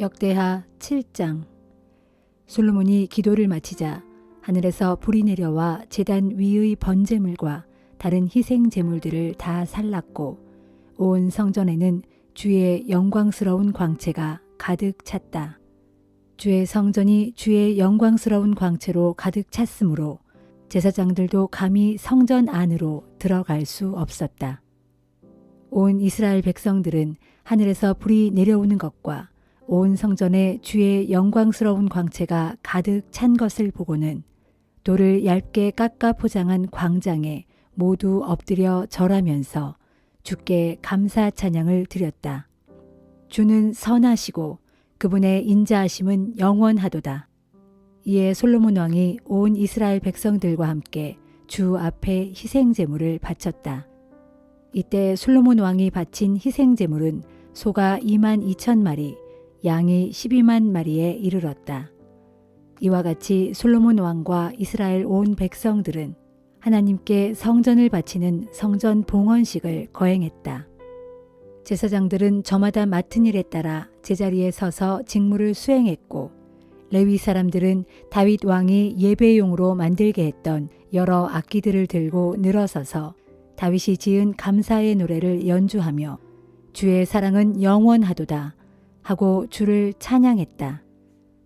역대하 7장. 솔로몬이 기도를 마치자 하늘에서 불이 내려와 제단 위의 번제물과 다른 희생 제물들을 다 살랐고 온 성전에는 주의 영광스러운 광채가 가득 찼다. 주의 성전이 주의 영광스러운 광채로 가득 찼으므로 제사장들도 감히 성전 안으로 들어갈 수 없었다. 온 이스라엘 백성들은 하늘에서 불이 내려오는 것과 온 성전에 주의 영광스러운 광채가 가득 찬 것을 보고는 돌을 얇게 깎아 포장한 광장에 모두 엎드려 절하면서 주께 감사 찬양을 드렸다. 주는 선하시고 그분의 인자하심은 영원하도다. 이에 솔로몬 왕이 온 이스라엘 백성들과 함께 주 앞에 희생 제물을 바쳤다. 이때 솔로몬 왕이 바친 희생 제물은 소가 22,000마리, 양이 12만 마리에 이르렀다. 이와 같이 솔로몬 왕과 이스라엘 온 백성들은 하나님께 성전을 바치는 성전 봉헌식을 거행했다. 제사장들은 저마다 맡은 일에 따라 제자리에 서서 직무를 수행했고 레위 사람들은 다윗 왕이 예배용으로 만들게 했던 여러 악기들을 들고 늘어서서 다윗이 지은 감사의 노래를 연주하며 주의 사랑은 영원하도다 하고 주를 찬양했다.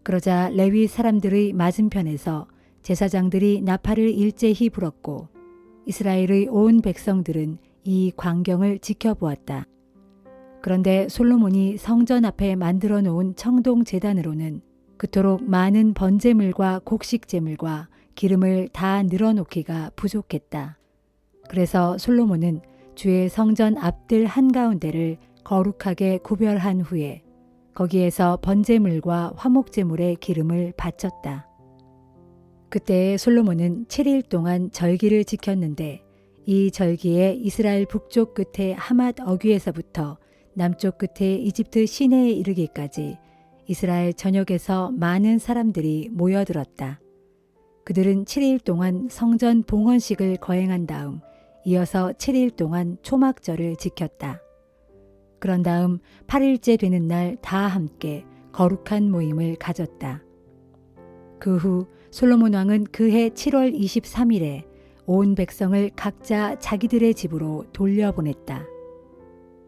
그러자 레위 사람들의 맞은편에서 제사장들이 나팔을 일제히 불었고 이스라엘의 온 백성들은 이 광경을 지켜보았다. 그런데 솔로몬이 성전 앞에 만들어 놓은 청동 제단으로는 그토록 많은 번제물과 곡식제물과 기름을 다 늘어놓기가 부족했다. 그래서 솔로몬은 주의 성전 앞들 한가운데를 거룩하게 구별한 후에 거기에서 번제물과 화목제물의 기름을 바쳤다. 그때 솔로몬은 7일 동안 절기를 지켰는데 이 절기에 이스라엘 북쪽 끝에 하맛 어귀에서부터 남쪽 끝에 이집트 시내에 이르기까지 이스라엘 전역에서 많은 사람들이 모여들었다. 그들은 7일 동안 성전 봉헌식을 거행한 다음 이어서 7일 동안 초막절을 지켰다. 그런 다음 8일째 되는 날 다 함께 거룩한 모임을 가졌다. 그 후 솔로몬 왕은 그해 7월 23일에 온 백성을 각자 자기들의 집으로 돌려보냈다.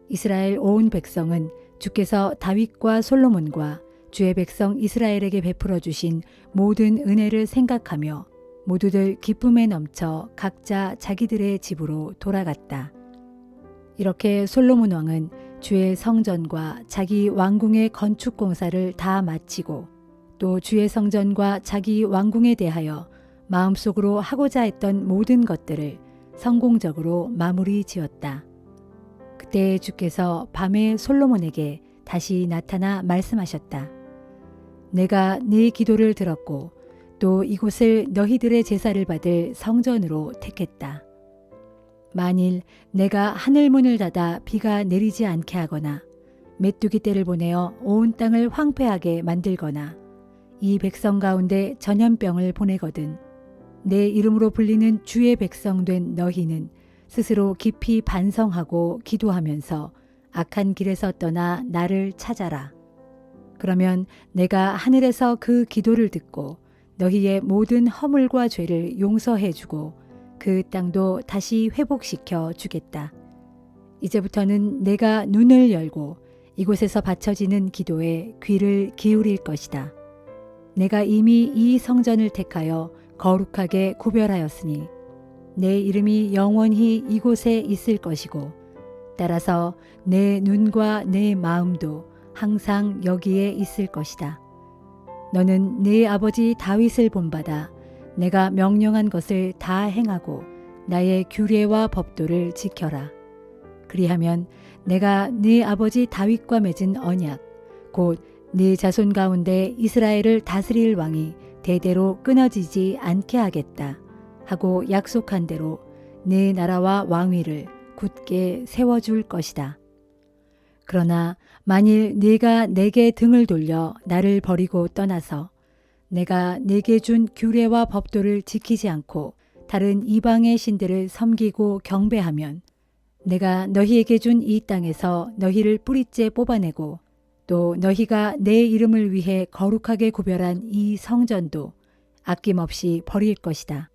이스라엘 온 백성은 주께서 다윗과 솔로몬과 주의 백성 이스라엘에게 베풀어 주신 모든 은혜를 생각하며 모두들 기쁨에 넘쳐 각자 자기들의 집으로 돌아갔다. 이렇게 솔로몬 왕은 주의 성전과 자기 왕궁의 건축 공사를 다 마치고 또 주의 성전과 자기 왕궁에 대하여 마음속으로 하고자 했던 모든 것들을 성공적으로 마무리 지었다. 그때 주께서 밤에 솔로몬에게 다시 나타나 말씀하셨다. 내가 네 기도를 들었고 또 이곳을 너희들의 제사를 받을 성전으로 택했다. 만일 내가 하늘문을 닫아 비가 내리지 않게 하거나 메뚜기 떼를 보내어 온 땅을 황폐하게 만들거나 이 백성 가운데 전염병을 보내거든 내 이름으로 불리는 주의 백성 된 너희는 스스로 깊이 반성하고 기도하면서 악한 길에서 떠나 나를 찾아라. 그러면 내가 하늘에서 그 기도를 듣고 너희의 모든 허물과 죄를 용서해 주고 그 땅도 다시 회복시켜 주겠다. 이제부터는 내가 눈을 열고 이곳에서 바쳐지는 기도에 귀를 기울일 것이다. 내가 이미 이 성전을 택하여 거룩하게 구별하였으니 내 이름이 영원히 이곳에 있을 것이고 따라서 내 눈과 내 마음도 항상 여기에 있을 것이다. 너는 네 아버지 다윗을 본받아 내가 명령한 것을 다 행하고 나의 규례와 법도를 지켜라. 그리하면 내가 네 아버지 다윗과 맺은 언약 곧 네 자손 가운데 이스라엘을 다스릴 왕이 대대로 끊어지지 않게 하겠다 하고 약속한 대로 네 나라와 왕위를 굳게 세워줄 것이다. 그러나 만일 네가 내게 등을 돌려 나를 버리고 떠나서 내가 네게 준 규례와 법도를 지키지 않고 다른 이방의 신들을 섬기고 경배하면 내가 너희에게 준 이 땅에서 너희를 뿌리째 뽑아내고 또 너희가 내 이름을 위해 거룩하게 구별한 이 성전도 아낌없이 버릴 것이다.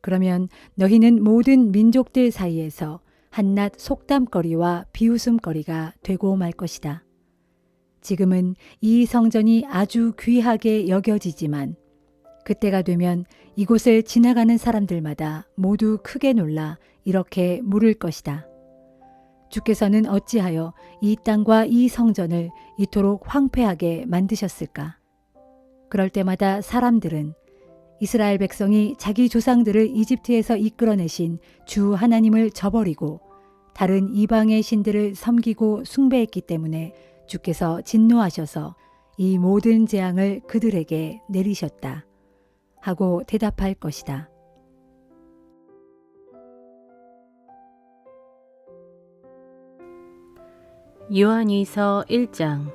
그러면 너희는 모든 민족들 사이에서 한낱 속담거리와 비웃음거리가 되고 말 것이다. 지금은 이 성전이 아주 귀하게 여겨지지만 그때가 되면 이곳을 지나가는 사람들마다 모두 크게 놀라 이렇게 물을 것이다. 주께서는 어찌하여 이 땅과 이 성전을 이토록 황폐하게 만드셨을까? 그럴 때마다 사람들은 이스라엘 백성이 자기 조상들을 이집트에서 이끌어내신 주 하나님을 저버리고 다른 이방의 신들을 섬기고 숭배했기 때문에 주께서 진노하셔서 이 모든 재앙을 그들에게 내리셨다 하고 대답할 것이다. 요한이서 1장.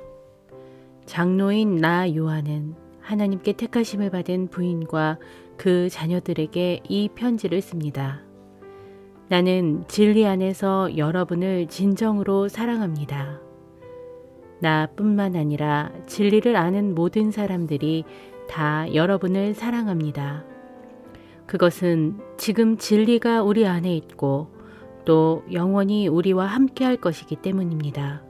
장로인 나 요한은 하나님께 택하심을 받은 부인과 그 자녀들에게 이 편지를 씁니다. 나는 진리 안에서 여러분을 진정으로 사랑합니다. 나뿐만 아니라 진리를 아는 모든 사람들이 다 여러분을 사랑합니다. 그것은 지금 진리가 우리 안에 있고 또 영원히 우리와 함께 할 것이기 때문입니다.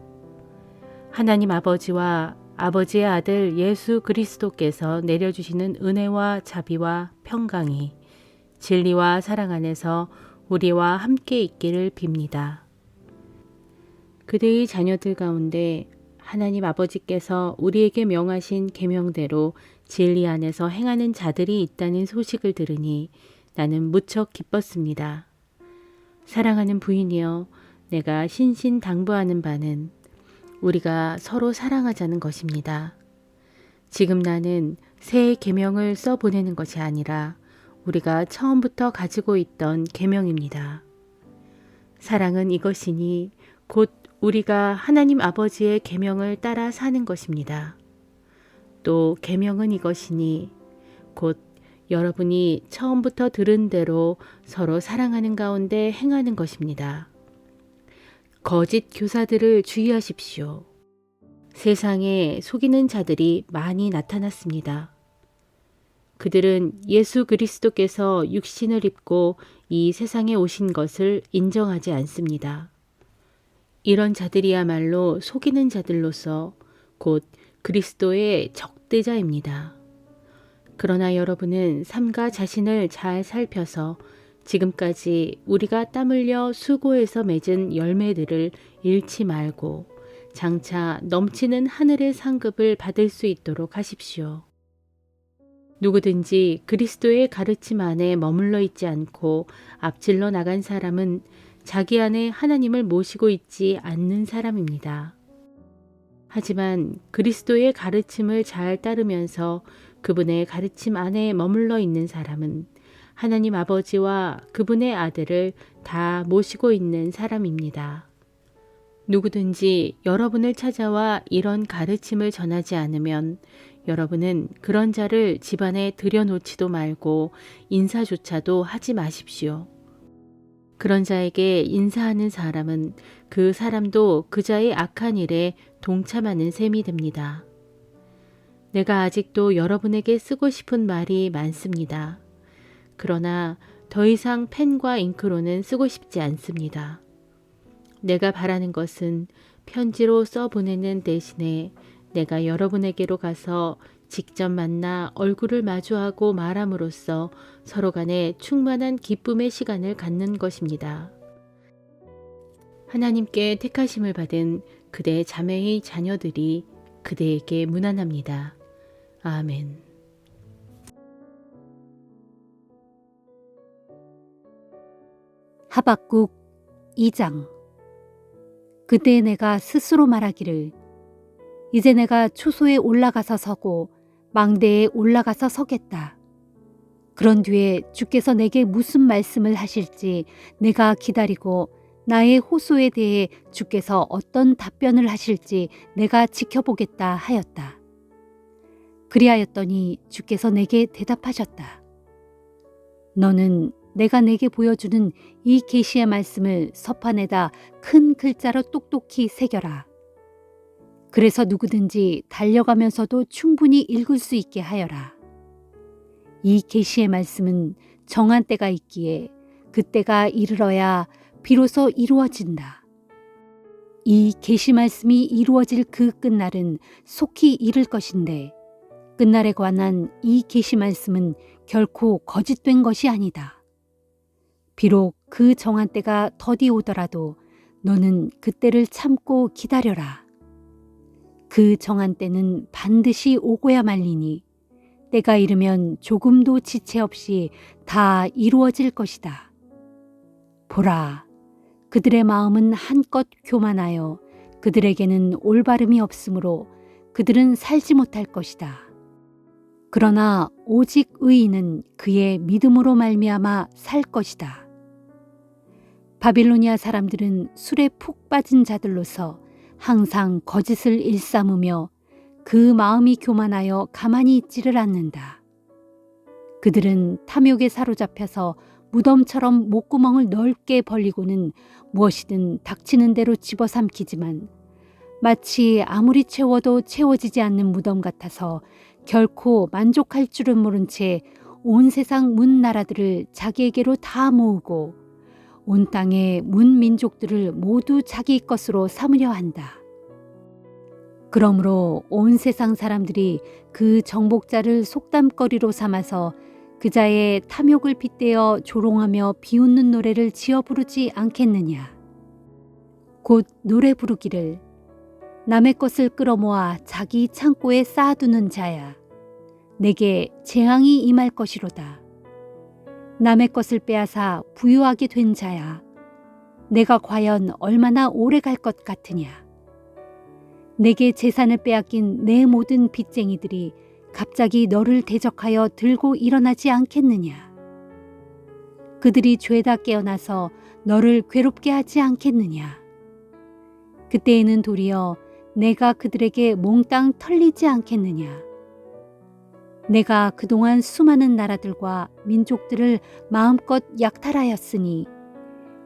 하나님 아버지와 아버지의 아들 예수 그리스도께서 내려주시는 은혜와 자비와 평강이 진리와 사랑 안에서 우리와 함께 있기를 빕니다. 그대의 자녀들 가운데 하나님 아버지께서 우리에게 명하신 계명대로 진리 안에서 행하는 자들이 있다는 소식을 들으니 나는 무척 기뻤습니다. 사랑하는 부인이여, 내가 신신당부하는 바는 우리가 서로 사랑하자는 것입니다. 지금 나는 새 계명을 써보내는 것이 아니라 우리가 처음부터 가지고 있던 계명입니다. 사랑은 이것이니 곧 우리가 하나님 아버지의 계명을 따라 사는 것입니다. 또 계명은 이것이니 곧 여러분이 처음부터 들은 대로 서로 사랑하는 가운데 행하는 것입니다. 거짓 교사들을 주의하십시오. 세상에 속이는 자들이 많이 나타났습니다. 그들은 예수 그리스도께서 육신을 입고 이 세상에 오신 것을 인정하지 않습니다. 이런 자들이야말로 속이는 자들로서 곧 그리스도의 적대자입니다. 그러나 여러분은 삶과 자신을 잘 살펴서 지금까지 우리가 땀 흘려 수고해서 맺은 열매들을 잃지 말고 장차 넘치는 하늘의 상급을 받을 수 있도록 하십시오. 누구든지 그리스도의 가르침 안에 머물러 있지 않고 앞질러 나간 사람은 자기 안에 하나님을 모시고 있지 않는 사람입니다. 하지만 그리스도의 가르침을 잘 따르면서 그분의 가르침 안에 머물러 있는 사람은 하나님 아버지와 그분의 아들을 다 모시고 있는 사람입니다. 누구든지 여러분을 찾아와 이런 가르침을 전하지 않으면 여러분은 그런 자를 집안에 들여놓지도 말고 인사조차도 하지 마십시오. 그런 자에게 인사하는 사람은 그 사람도 그 자의 악한 일에 동참하는 셈이 됩니다. 내가 아직도 여러분에게 쓰고 싶은 말이 많습니다. 그러나 더 이상 펜과 잉크로는 쓰고 싶지 않습니다. 내가 바라는 것은 편지로 써보내는 대신에 내가 여러분에게로 가서 직접 만나 얼굴을 마주하고 말함으로써 서로 간에 충만한 기쁨의 시간을 갖는 것입니다. 하나님께 택하심을 받은 그대 자매의 자녀들이 그대에게 문안합니다. 아멘. 하박국 2장. 그때 내가 스스로 말하기를 이제 내가 초소에 올라가서 서고 망대에 올라가서 서겠다. 그런 뒤에 주께서 내게 무슨 말씀을 하실지 내가 기다리고 나의 호소에 대해 주께서 어떤 답변을 하실지 내가 지켜보겠다 하였다. 그리하였더니 주께서 내게 대답하셨다. 너는 내가 내게 보여주는 이 계시의 말씀을 서판에다 큰 글자로 똑똑히 새겨라. 그래서 누구든지 달려가면서도 충분히 읽을 수 있게 하여라. 이 계시의 말씀은 정한 때가 있기에 그때가 이르러야 비로소 이루어진다. 이 계시 말씀이 이루어질 그 끝날은 속히 이를 것인데 끝날에 관한 이 계시 말씀은 결코 거짓된 것이 아니다. 비록 그 정한 때가 더디 오더라도 너는 그때를 참고 기다려라. 그 정한 때는 반드시 오고야 말리니 때가 이르면 조금도 지체 없이 다 이루어질 것이다. 보라, 그들의 마음은 한껏 교만하여 그들에게는 올바름이 없으므로 그들은 살지 못할 것이다. 그러나 오직 의인은 그의 믿음으로 말미암아 살 것이다. 바빌로니아 사람들은 술에 푹 빠진 자들로서 항상 거짓을 일삼으며 그 마음이 교만하여 가만히 있지를 않는다. 그들은 탐욕에 사로잡혀서 무덤처럼 목구멍을 넓게 벌리고는 무엇이든 닥치는 대로 집어삼키지만 마치 아무리 채워도 채워지지 않는 무덤 같아서 결코 만족할 줄은 모른 채 온 세상 문 나라들을 자기에게로 다 모으고 온 땅의 문 민족들을 모두 자기 것으로 삼으려 한다. 그러므로 온 세상 사람들이 그 정복자를 속담거리로 삼아서 그자의 탐욕을 빗대어 조롱하며 비웃는 노래를 지어 부르지 않겠느냐. 곧 노래 부르기를 남의 것을 끌어모아 자기 창고에 쌓아두는 자야. 내게 재앙이 임할 것이로다. 남의 것을 빼앗아 부유하게 된 자야. 내가 과연 얼마나 오래 갈 것 같으냐. 내게 재산을 빼앗긴 내 모든 빚쟁이들이 갑자기 너를 대적하여 들고 일어나지 않겠느냐. 그들이 죄다 깨어나서 너를 괴롭게 하지 않겠느냐. 그때에는 도리어 내가 그들에게 몽땅 털리지 않겠느냐. 내가 그동안 수많은 나라들과 민족들을 마음껏 약탈하였으니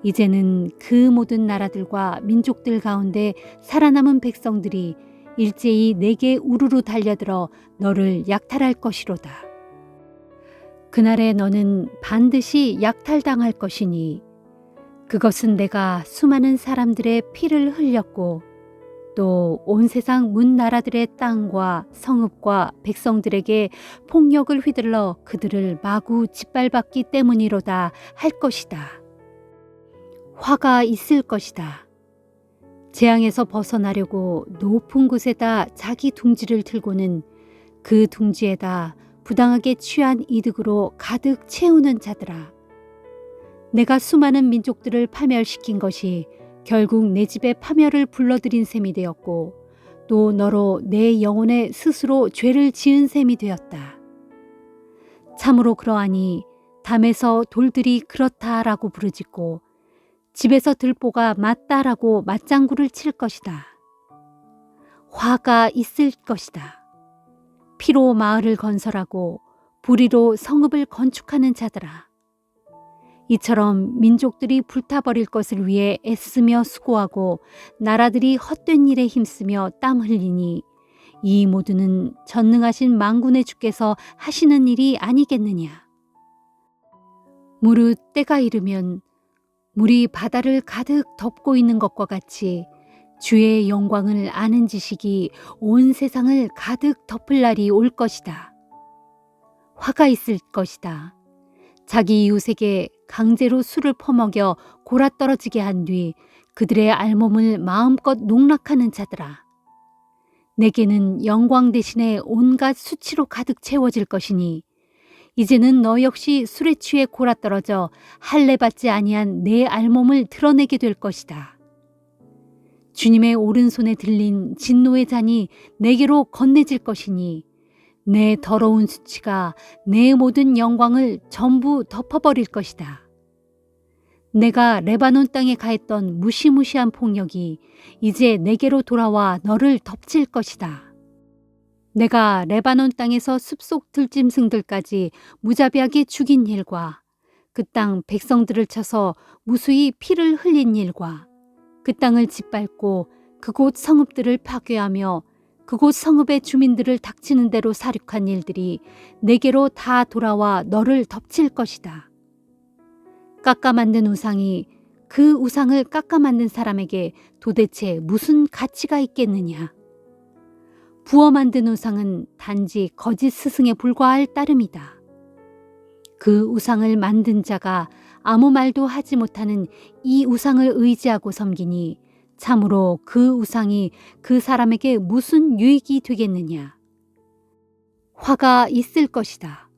이제는 그 모든 나라들과 민족들 가운데 살아남은 백성들이 일제히 내게 우르르 달려들어 너를 약탈할 것이로다. 그날에 너는 반드시 약탈당할 것이니 그것은 내가 수많은 사람들의 피를 흘렸고 또 온 세상 문 나라들의 땅과 성읍과 백성들에게 폭력을 휘둘러 그들을 마구 짓밟았기 때문이로다 할 것이다. 화가 있을 것이다. 재앙에서 벗어나려고 높은 곳에다 자기 둥지를 들고는 그 둥지에다 부당하게 취한 이득으로 가득 채우는 자들아. 내가 수많은 민족들을 파멸시킨 것이 결국 내 집에 파멸을 불러들인 셈이 되었고 또 너로 내 영혼에 스스로 죄를 지은 셈이 되었다. 참으로 그러하니 담에서 돌들이 그렇다라고 부르짖고 집에서 들보가 맞다라고 맞장구를 칠 것이다. 화가 있을 것이다. 피로 마을을 건설하고 불의로 성읍을 건축하는 자들아. 이처럼 민족들이 불타버릴 것을 위해 애쓰며 수고하고 나라들이 헛된 일에 힘쓰며 땀 흘리니 이 모두는 전능하신 만군의 주께서 하시는 일이 아니겠느냐. 무릇 때가 이르면 물이 바다를 가득 덮고 있는 것과 같이 주의 영광을 아는 지식이 온 세상을 가득 덮을 날이 올 것이다. 화가 있을 것이다. 자기 이웃에게 강제로 술을 퍼먹여 골아떨어지게 한 뒤 그들의 알몸을 마음껏 농락하는 자들아. 내게는 영광 대신에 온갖 수치로 가득 채워질 것이니 이제는 너 역시 술에 취해 골아떨어져 할례받지 아니한 내 알몸을 드러내게 될 것이다. 주님의 오른손에 들린 진노의 잔이 내게로 건네질 것이니 내 더러운 수치가 내 모든 영광을 전부 덮어버릴 것이다. 내가 레바논 땅에 가했던 무시무시한 폭력이 이제 내게로 돌아와 너를 덮칠 것이다. 내가 레바논 땅에서 숲속 들짐승들까지 무자비하게 죽인 일과 그 땅 백성들을 쳐서 무수히 피를 흘린 일과 그 땅을 짓밟고 그곳 성읍들을 파괴하며 그곳 성읍의 주민들을 닥치는 대로 사륙한 일들이 내게로 다 돌아와 너를 덮칠 것이다. 깎아 만든 우상이 그 우상을 깎아 만든 사람에게 도대체 무슨 가치가 있겠느냐. 부어 만든 우상은 단지 거짓 스승에 불과할 따름이다. 그 우상을 만든 자가 아무 말도 하지 못하는 이 우상을 의지하고 섬기니 참으로 그 우상이 그 사람에게 무슨 유익이 되겠느냐. 화가 있을 것이다.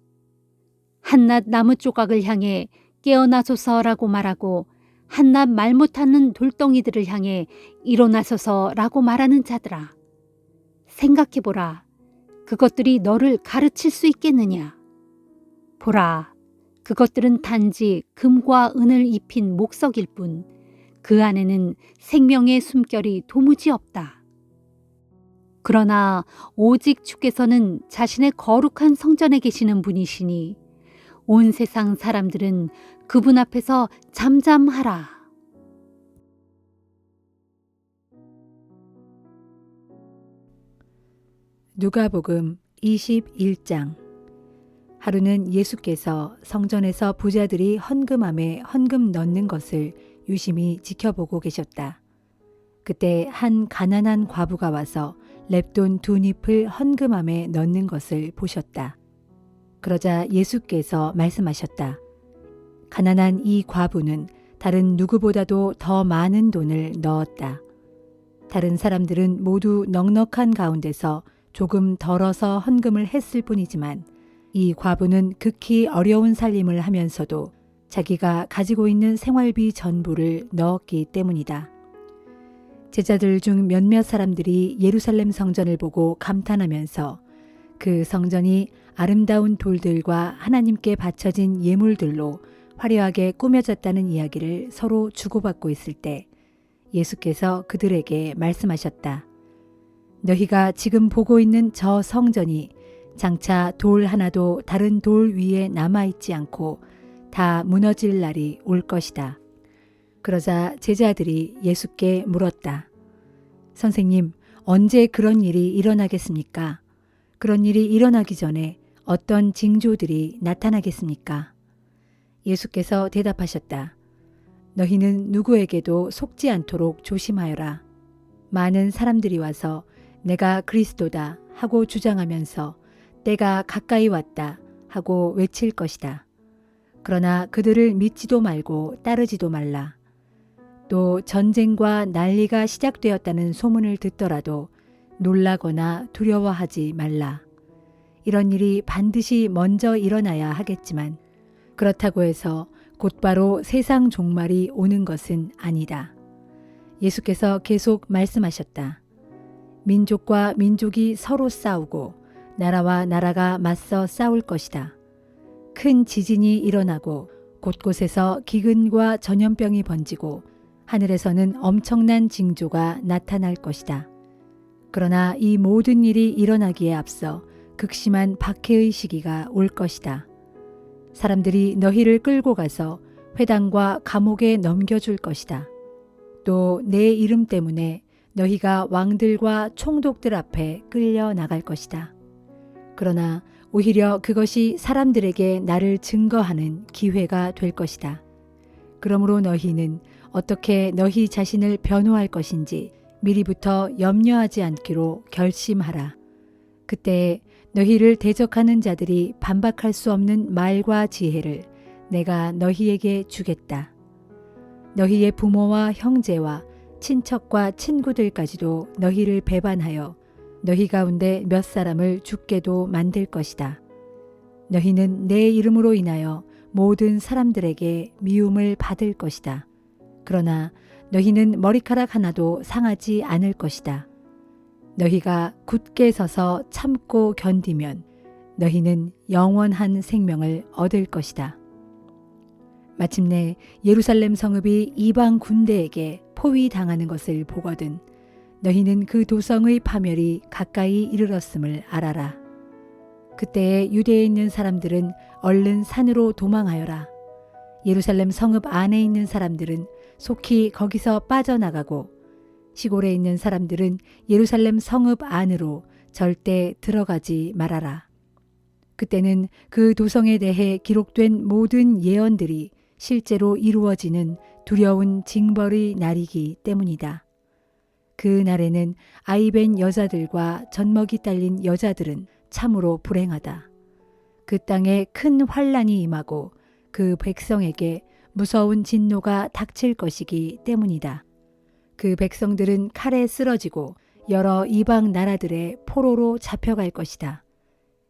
한낱 나무 조각을 향해 깨어나소서라고 말하고 한낱 말 못하는 돌덩이들을 향해 일어나소서라고 말하는 자들아. 생각해보라. 그것들이 너를 가르칠 수 있겠느냐. 보라. 그것들은 단지 금과 은을 입힌 목석일 뿐 그 안에는 생명의 숨결이 도무지 없다. 그러나 오직 주께서는 자신의 거룩한 성전에 계시는 분이시니 온 세상 사람들은 그분 앞에서 잠잠하라. 누가복음 21장. 하루는 예수께서 성전에서 부자들이 헌금함에 헌금 넣는 것을 유심히 지켜보고 계셨다. 그때 한 가난한 과부가 와서 렙돈 2잎을 헌금함에 넣는 것을 보셨다. 그러자 예수께서 말씀하셨다. 가난한 이 과부는 다른 누구보다도 더 많은 돈을 넣었다. 다른 사람들은 모두 넉넉한 가운데서 조금 덜어서 헌금을 했을 뿐이지만 이 과부는 극히 어려운 살림을 하면서도 자기가 가지고 있는 생활비 전부를 넣었기 때문이다. 제자들 중 몇몇 사람들이 예루살렘 성전을 보고 감탄하면서 그 성전이 아름다운 돌들과 하나님께 바쳐진 예물들로 화려하게 꾸며졌다는 이야기를 서로 주고받고 있을 때 예수께서 그들에게 말씀하셨다. 너희가 지금 보고 있는 저 성전이 장차 돌 하나도 다른 돌 위에 남아있지 않고 다 무너질 날이 올 것이다. 그러자 제자들이 예수께 물었다. 선생님, 언제 그런 일이 일어나겠습니까? 그런 일이 일어나기 전에 어떤 징조들이 나타나겠습니까? 예수께서 대답하셨다. 너희는 누구에게도 속지 않도록 조심하여라. 많은 사람들이 와서 내가 그리스도다 하고 주장하면서 때가 가까이 왔다 하고 외칠 것이다. 그러나 그들을 믿지도 말고 따르지도 말라. 또 전쟁과 난리가 시작되었다는 소문을 듣더라도 놀라거나 두려워하지 말라. 이런 일이 반드시 먼저 일어나야 하겠지만 그렇다고 해서 곧바로 세상 종말이 오는 것은 아니다. 예수께서 계속 말씀하셨다. 민족과 민족이 서로 싸우고 나라와 나라가 맞서 싸울 것이다. 큰 지진이 일어나고 곳곳에서 기근과 전염병이 번지고 하늘에서는 엄청난 징조가 나타날 것이다. 그러나 이 모든 일이 일어나기에 앞서 극심한 박해의 시기가 올 것이다. 사람들이 너희를 끌고 가서 회당과 감옥에 넘겨줄 것이다. 또 내 이름 때문에 너희가 왕들과 총독들 앞에 끌려 나갈 것이다. 그러나 오히려 그것이 사람들에게 나를 증거하는 기회가 될 것이다. 그러므로 너희는 어떻게 너희 자신을 변호할 것인지 미리부터 염려하지 않기로 결심하라. 그때 너희를 대적하는 자들이 반박할 수 없는 말과 지혜를 내가 너희에게 주겠다. 너희의 부모와 형제와 친척과 친구들까지도 너희를 배반하여 너희 가운데 몇 사람을 죽게도 만들 것이다. 너희는 내 이름으로 인하여 모든 사람들에게 미움을 받을 것이다. 그러나 너희는 머리카락 하나도 상하지 않을 것이다. 너희가 굳게 서서 참고 견디면 너희는 영원한 생명을 얻을 것이다. 마침내 예루살렘 성읍이 이방 군대에게 포위당하는 것을 보거든 너희는 그 도성의 파멸이 가까이 이르렀음을 알아라. 그때에 유대에 있는 사람들은 얼른 산으로 도망하여라. 예루살렘 성읍 안에 있는 사람들은 속히 거기서 빠져나가고 시골에 있는 사람들은 예루살렘 성읍 안으로 절대 들어가지 말아라. 그때는 그 도성에 대해 기록된 모든 예언들이 실제로 이루어지는 두려운 징벌의 날이기 때문이다. 그 날에는 아이벤 여자들과 젖먹이 딸린 여자들은 참으로 불행하다. 그 땅에 큰 환란이 임하고 그 백성에게 무서운 진노가 닥칠 것이기 때문이다. 그 백성들은 칼에 쓰러지고 여러 이방 나라들의 포로로 잡혀갈 것이다.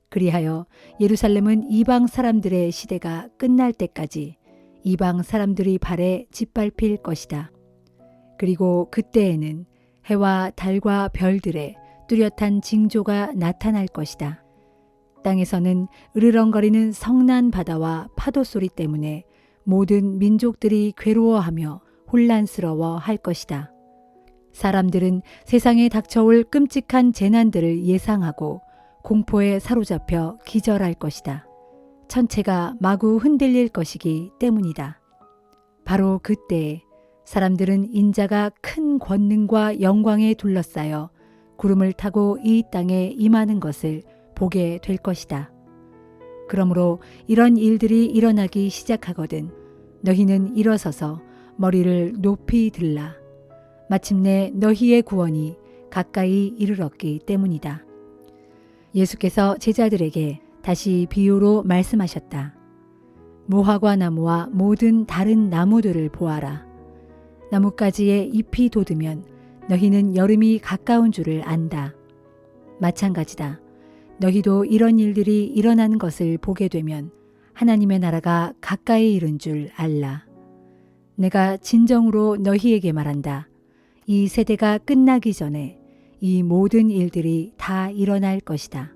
그리하여 예루살렘은 이방 사람들의 시대가 끝날 때까지 이방 사람들의 발에 짓밟힐 것이다. 그리고 그때에는 해와 달과 별들의 뚜렷한 징조가 나타날 것이다. 땅에서는 으르렁거리는 성난 바다와 파도 소리 때문에 모든 민족들이 괴로워하며 혼란스러워 할 것이다. 사람들은 세상에 닥쳐올 끔찍한 재난들을 예상하고 공포에 사로잡혀 기절할 것이다. 천체가 마구 흔들릴 것이기 때문이다. 바로 그때에 사람들은 인자가 큰 권능과 영광에 둘러싸여 구름을 타고 이 땅에 임하는 것을 보게 될 것이다. 그러므로 이런 일들이 일어나기 시작하거든 너희는 일어서서 머리를 높이 들라. 마침내 너희의 구원이 가까이 이르렀기 때문이다. 예수께서 제자들에게 다시 비유로 말씀하셨다. 무화과 나무와 모든 다른 나무들을 보아라. 나뭇가지에 잎이 돋으면 너희는 여름이 가까운 줄을 안다. 마찬가지다. 너희도 이런 일들이 일어난 것을 보게 되면 하나님의 나라가 가까이 이른 줄 알라. 내가 진정으로 너희에게 말한다. 이 세대가 끝나기 전에 이 모든 일들이 다 일어날 것이다.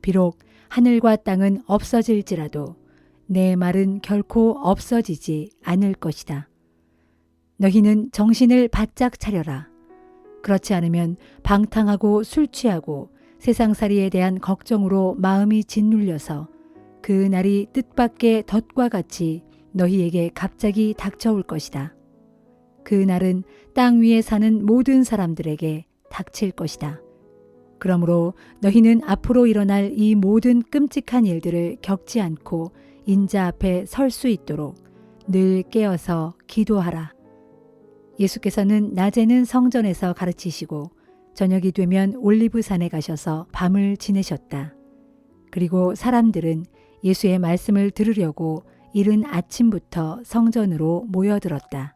비록 하늘과 땅은 없어질지라도 내 말은 결코 없어지지 않을 것이다. 너희는 정신을 바짝 차려라. 그렇지 않으면 방탕하고 술 취하고 세상살이에 대한 걱정으로 마음이 짓눌려서 그 날이 뜻밖의 덫과 같이 너희에게 갑자기 닥쳐올 것이다. 그 날은 땅 위에 사는 모든 사람들에게 닥칠 것이다. 그러므로 너희는 앞으로 일어날 이 모든 끔찍한 일들을 겪지 않고 인자 앞에 설 수 있도록 늘 깨어서 기도하라. 예수께서는 낮에는 성전에서 가르치시고 저녁이 되면 올리브산에 가셔서 밤을 지내셨다. 그리고 사람들은 예수의 말씀을 들으려고 이른 아침부터 성전으로 모여들었다.